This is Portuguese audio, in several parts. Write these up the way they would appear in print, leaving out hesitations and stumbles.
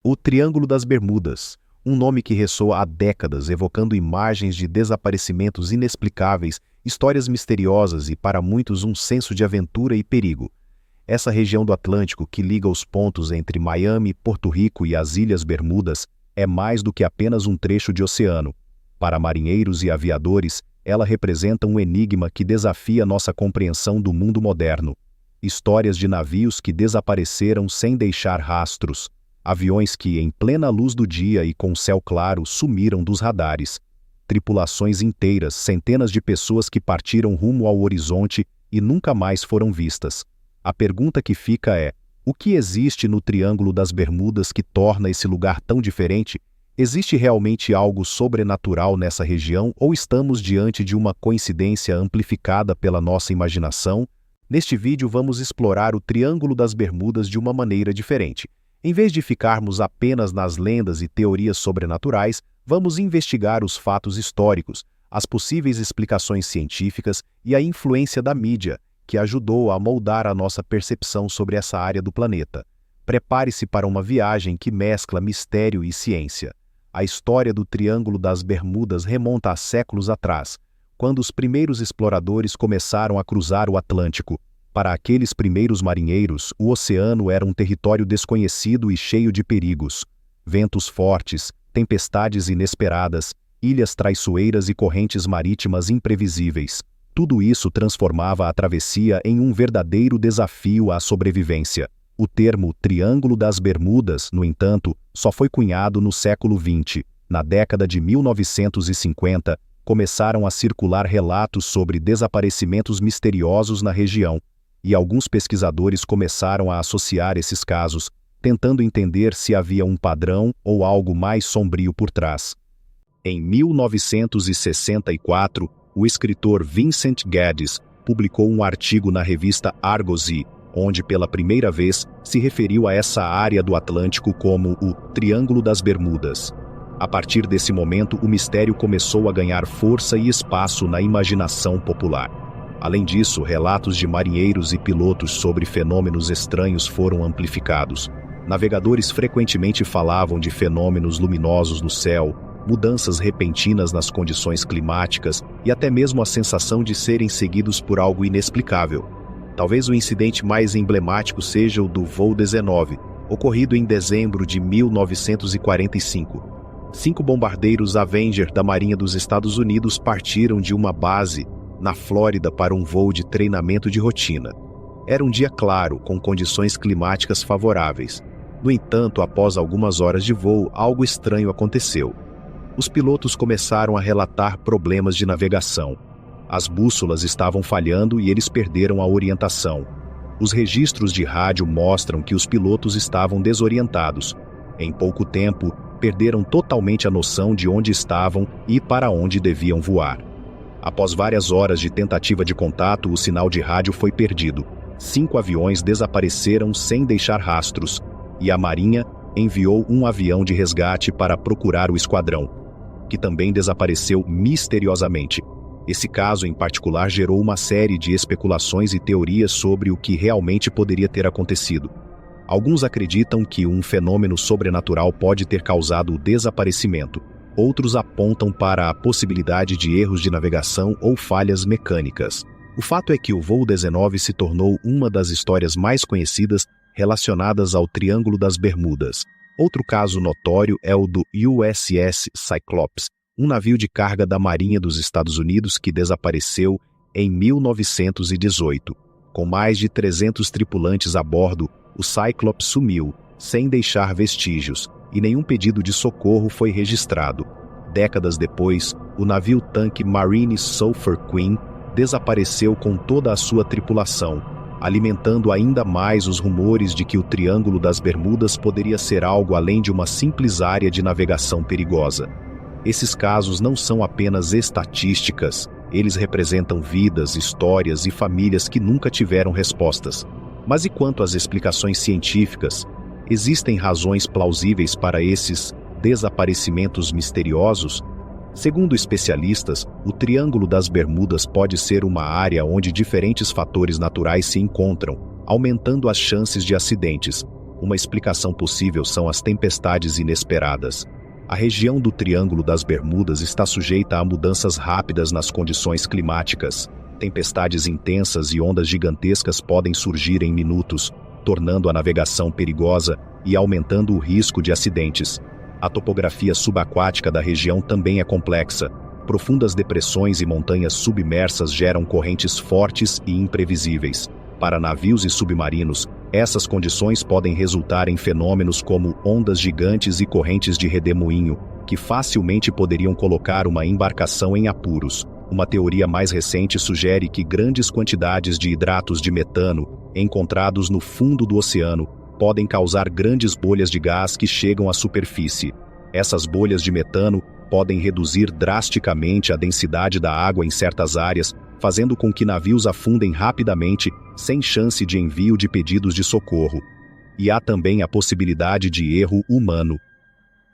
O Triângulo das Bermudas, um nome que ressoa há décadas, evocando imagens de desaparecimentos inexplicáveis, histórias misteriosas e, para muitos, um senso de aventura e perigo. Essa região do Atlântico, que liga os pontos entre Miami, Porto Rico e as Ilhas Bermudas, é mais do que apenas um trecho de oceano. Para marinheiros e aviadores, ela representa um enigma que desafia nossa compreensão do mundo moderno. Histórias de navios que desapareceram sem deixar rastros. Aviões que, em plena luz do dia e com céu claro, sumiram dos radares. Tripulações inteiras, centenas de pessoas que partiram rumo ao horizonte e nunca mais foram vistas. A pergunta que fica é: o que existe no Triângulo das Bermudas que torna esse lugar tão diferente? Existe realmente algo sobrenatural nessa região ou estamos diante de uma coincidência amplificada pela nossa imaginação? Neste vídeo vamos explorar o Triângulo das Bermudas de uma maneira diferente. Em vez de ficarmos apenas nas lendas e teorias sobrenaturais, vamos investigar os fatos históricos, as possíveis explicações científicas e a influência da mídia, que ajudou a moldar a nossa percepção sobre essa área do planeta. Prepare-se para uma viagem que mescla mistério e ciência. A história do Triângulo das Bermudas remonta a séculos atrás, quando os primeiros exploradores começaram a cruzar o Atlântico. Para aqueles primeiros marinheiros, o oceano era um território desconhecido e cheio de perigos. Ventos fortes, tempestades inesperadas, ilhas traiçoeiras e correntes marítimas imprevisíveis. Tudo isso transformava a travessia em um verdadeiro desafio à sobrevivência. O termo Triângulo das Bermudas, no entanto, só foi cunhado no século XX. Na década de 1950, começaram a circular relatos sobre desaparecimentos misteriosos na região, e alguns pesquisadores começaram a associar esses casos, tentando entender se havia um padrão ou algo mais sombrio por trás. Em 1964, o escritor Vincent Gaddis publicou um artigo na revista Argosy, onde pela primeira vez se referiu a essa área do Atlântico como o Triângulo das Bermudas. A partir desse momento, o mistério começou a ganhar força e espaço na imaginação popular. Além disso, relatos de marinheiros e pilotos sobre fenômenos estranhos foram amplificados. Navegadores frequentemente falavam de fenômenos luminosos no céu, mudanças repentinas nas condições climáticas e até mesmo a sensação de serem seguidos por algo inexplicável. Talvez o incidente mais emblemático seja o do voo 19, ocorrido em dezembro de 1945. 5 bombardeiros Avenger da Marinha dos Estados Unidos partiram de uma base na Flórida para um voo de treinamento de rotina. Era um dia claro, com condições climáticas favoráveis. No entanto, após algumas horas de voo, algo estranho aconteceu. Os pilotos começaram a relatar problemas de navegação. As bússolas estavam falhando e eles perderam a orientação. Os registros de rádio mostram que os pilotos estavam desorientados. Em pouco tempo, perderam totalmente a noção de onde estavam e para onde deviam voar. Após várias horas de tentativa de contato, o sinal de rádio foi perdido. 5 aviões desapareceram sem deixar rastros, e a Marinha enviou um avião de resgate para procurar o esquadrão, que também desapareceu misteriosamente. Esse caso em particular gerou uma série de especulações e teorias sobre o que realmente poderia ter acontecido. Alguns acreditam que um fenômeno sobrenatural pode ter causado o desaparecimento. Outros apontam para a possibilidade de erros de navegação ou falhas mecânicas. O fato é que o voo 19 se tornou uma das histórias mais conhecidas relacionadas ao Triângulo das Bermudas. Outro caso notório é o do USS Cyclops, um navio de carga da Marinha dos Estados Unidos que desapareceu em 1918. Com mais de 300 tripulantes a bordo, o Cyclops sumiu, sem deixar vestígios, e nenhum pedido de socorro foi registrado. Décadas depois, o navio-tanque Marine Sulphur Queen desapareceu com toda a sua tripulação, alimentando ainda mais os rumores de que o Triângulo das Bermudas poderia ser algo além de uma simples área de navegação perigosa. Esses casos não são apenas estatísticas, eles representam vidas, histórias e famílias que nunca tiveram respostas. Mas e quanto às explicações científicas? Existem razões plausíveis para esses desaparecimentos misteriosos? Segundo especialistas, o Triângulo das Bermudas pode ser uma área onde diferentes fatores naturais se encontram, aumentando as chances de acidentes. Uma explicação possível são as tempestades inesperadas. A região do Triângulo das Bermudas está sujeita a mudanças rápidas nas condições climáticas. Tempestades intensas e ondas gigantescas podem surgir em minutos, tornando a navegação perigosa e aumentando o risco de acidentes. A topografia subaquática da região também é complexa. Profundas depressões e montanhas submersas geram correntes fortes e imprevisíveis. Para navios e submarinos, essas condições podem resultar em fenômenos como ondas gigantes e correntes de redemoinho, que facilmente poderiam colocar uma embarcação em apuros. Uma teoria mais recente sugere que grandes quantidades de hidratos de metano, encontrados no fundo do oceano, podem causar grandes bolhas de gás que chegam à superfície. Essas bolhas de metano podem reduzir drasticamente a densidade da água em certas áreas, fazendo com que navios afundem rapidamente, sem chance de envio de pedidos de socorro. E há também a possibilidade de erro humano.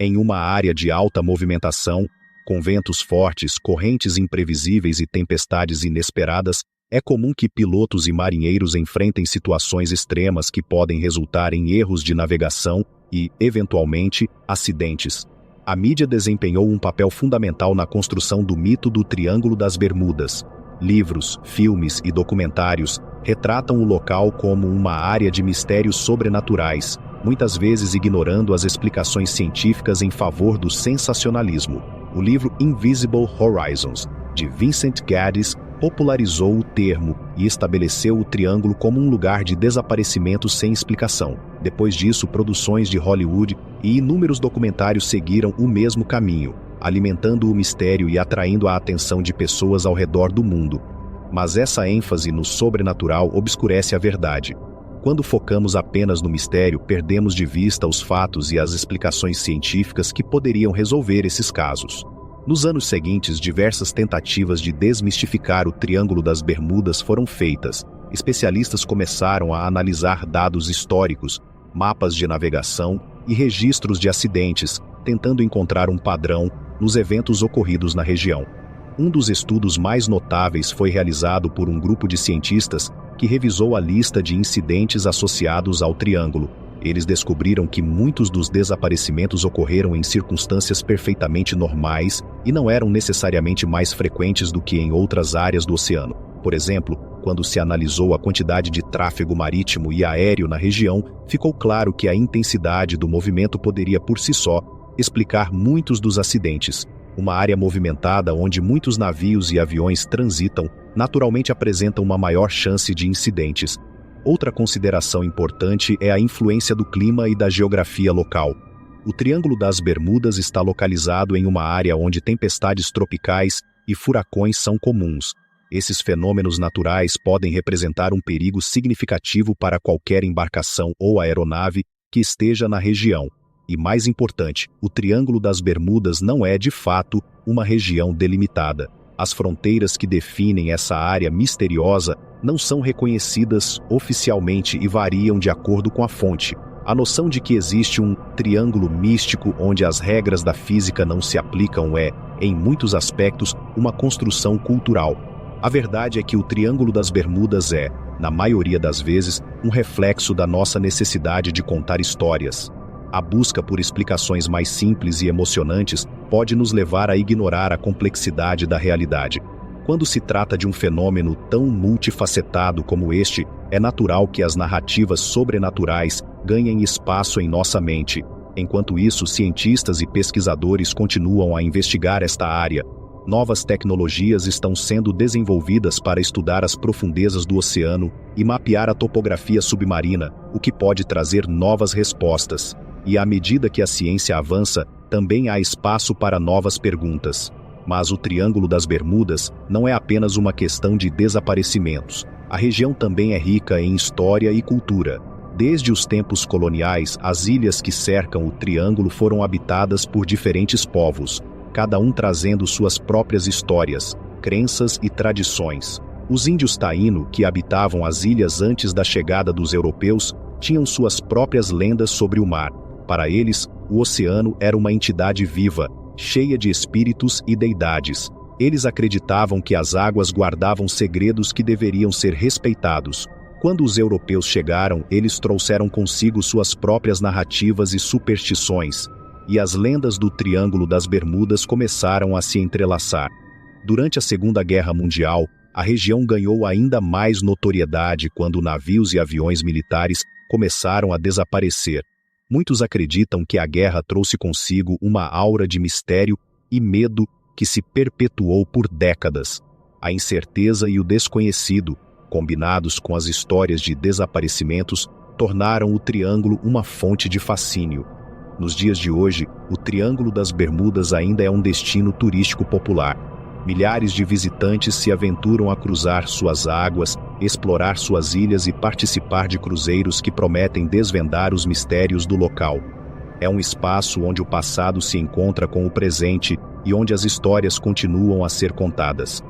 Em uma área de alta movimentação, com ventos fortes, correntes imprevisíveis e tempestades inesperadas, é comum que pilotos e marinheiros enfrentem situações extremas que podem resultar em erros de navegação e, eventualmente, acidentes. A mídia desempenhou um papel fundamental na construção do mito do Triângulo das Bermudas. Livros, filmes e documentários retratam o local como uma área de mistérios sobrenaturais, muitas vezes ignorando as explicações científicas em favor do sensacionalismo. O livro Invisible Horizons, de Vincent Gaddis, popularizou o termo e estabeleceu o Triângulo como um lugar de desaparecimento sem explicação. Depois disso, produções de Hollywood e inúmeros documentários seguiram o mesmo caminho, alimentando o mistério e atraindo a atenção de pessoas ao redor do mundo. Mas essa ênfase no sobrenatural obscurece a verdade. Quando focamos apenas no mistério, perdemos de vista os fatos e as explicações científicas que poderiam resolver esses casos. Nos anos seguintes, diversas tentativas de desmistificar o Triângulo das Bermudas foram feitas. Especialistas começaram a analisar dados históricos, mapas de navegação e registros de acidentes, tentando encontrar um padrão nos eventos ocorridos na região. Um dos estudos mais notáveis foi realizado por um grupo de cientistas que revisou a lista de incidentes associados ao Triângulo. Eles descobriram que muitos dos desaparecimentos ocorreram em circunstâncias perfeitamente normais e não eram necessariamente mais frequentes do que em outras áreas do oceano. Por exemplo, quando se analisou a quantidade de tráfego marítimo e aéreo na região, ficou claro que a intensidade do movimento poderia por si só explicar muitos dos acidentes. Uma área movimentada onde muitos navios e aviões transitam naturalmente apresenta uma maior chance de incidentes. Outra consideração importante é a influência do clima e da geografia local. O Triângulo das Bermudas está localizado em uma área onde tempestades tropicais e furacões são comuns. Esses fenômenos naturais podem representar um perigo significativo para qualquer embarcação ou aeronave que esteja na região. E mais importante, o Triângulo das Bermudas não é, de fato, uma região delimitada. As fronteiras que definem essa área misteriosa não são reconhecidas oficialmente e variam de acordo com a fonte. A noção de que existe um triângulo místico onde as regras da física não se aplicam é, em muitos aspectos, uma construção cultural. A verdade é que o Triângulo das Bermudas é, na maioria das vezes, um reflexo da nossa necessidade de contar histórias. A busca por explicações mais simples e emocionantes pode nos levar a ignorar a complexidade da realidade. Quando se trata de um fenômeno tão multifacetado como este, é natural que as narrativas sobrenaturais ganhem espaço em nossa mente. Enquanto isso, cientistas e pesquisadores continuam a investigar esta área. Novas tecnologias estão sendo desenvolvidas para estudar as profundezas do oceano e mapear a topografia submarina, o que pode trazer novas respostas. E à medida que a ciência avança, também há espaço para novas perguntas. Mas o Triângulo das Bermudas não é apenas uma questão de desaparecimentos. A região também é rica em história e cultura. Desde os tempos coloniais, as ilhas que cercam o Triângulo foram habitadas por diferentes povos, cada um trazendo suas próprias histórias, crenças e tradições. Os índios taíno, que habitavam as ilhas antes da chegada dos europeus, tinham suas próprias lendas sobre o mar. Para eles, o oceano era uma entidade viva, cheia de espíritos e deidades. Eles acreditavam que as águas guardavam segredos que deveriam ser respeitados. Quando os europeus chegaram, eles trouxeram consigo suas próprias narrativas e superstições, e as lendas do Triângulo das Bermudas começaram a se entrelaçar. Durante a Segunda Guerra Mundial, a região ganhou ainda mais notoriedade quando navios e aviões militares começaram a desaparecer. Muitos acreditam que a guerra trouxe consigo uma aura de mistério e medo que se perpetuou por décadas. A incerteza e o desconhecido, combinados com as histórias de desaparecimentos, tornaram o Triângulo uma fonte de fascínio. Nos dias de hoje, o Triângulo das Bermudas ainda é um destino turístico popular. Milhares de visitantes se aventuram a cruzar suas águas, explorar suas ilhas e participar de cruzeiros que prometem desvendar os mistérios do local. É um espaço onde o passado se encontra com o presente e onde as histórias continuam a ser contadas.